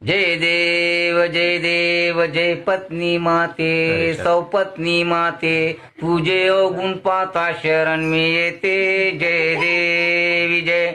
जय देव जय पत्नी माते सौपत्नी माते तुझे अवगुण पाता शरण मी येते जय देवी जय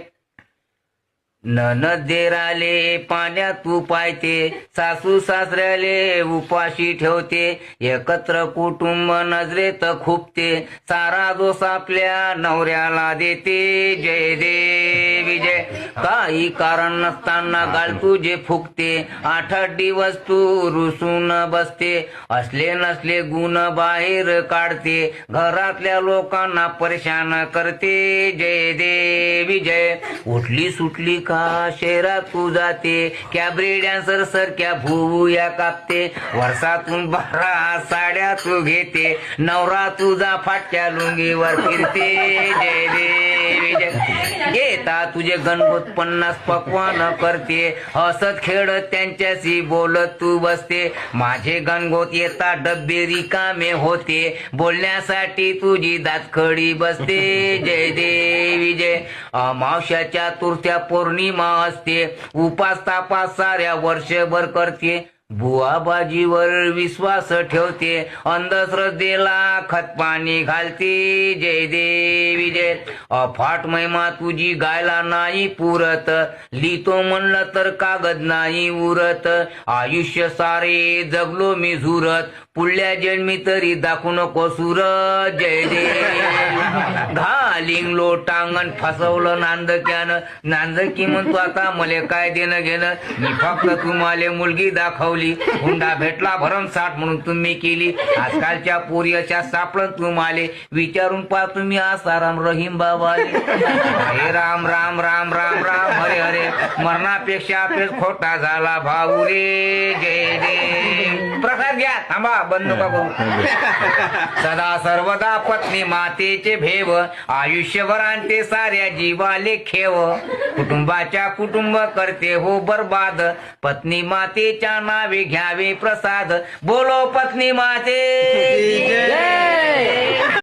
ननदेराले पाण्यात तू पायते सासू सासऱ्याले उपाशी ठेवते एकत्र कुटुंब नजरेत खुपते सारा दोष आपल्या नवऱ्याला देते जय देवी जय काही कारण नसताना गाल तुझे फुकते 8 दिवस तू रुसून बसते असले नसले गुण बाहेर काढते घरातल्या लोकांना परेशान करते जय देवी जय उठली सुटली का शहरात तू जाते कॅबरे डान्सर सारख्या भूया कापते वर्षातून 12 साड्या तू घेते नवरा तुझा फाटक्या लुंगीवर फिरते जय देवी जय येता तुझे गणगोत 50 पक्वान करते हसत खेळत त्यांच्याशी बोलत तू बसते माझे गणगोत येता डब्बे रिकामे होते बोलण्यासाठी तुझी दातखडी बसते जय देवी जय अमावस्याच्या तुरत्या पौर्णिमा असते उपास तापास साऱ्या वर्षभर करते बुवा बाजीवर विश्वास ठेवते अंधश्रद्धेला खतपाणी घालते जय देवी जय अफाट महिमा तुझी गायला नाही पुरत लिहितो म्हणलं तर कागद नाही उरत आयुष्य सारे जगलो मी झुरत पुढल्या जन्मी तरी दाखवू नको सुरत जय देव घालिंग लोटांगण फसवलं नांदक्यानं नांदकी म्हणतो आता मले काय देणं घेणं मी फक्त तुम्हाला मुलगी दाखवली हुंडा भेटला भरमसाठ म्हणून तुम्ही केली आजकालच्या पोरी अशा सापडन तुम्हाला विचारून पा तुम्ही आसाराम रहीम बाबा हरे राम राम राम राम राम हरे हरे मरणापेक्षा पेच खोटा झाला भाऊ रे जय देव प्रसाद घ्या थांबा बंद नका करू सदा सर्वदा पत्नी मातेचे भेव आयुष्यभर आणते साऱ्या जीवाले खेव कुटुंबाच्या कुटुंब करते हो बर्बाद पत्नी मातेच्या नावे घ्यावे प्रसाद बोलो पत्नी माते जय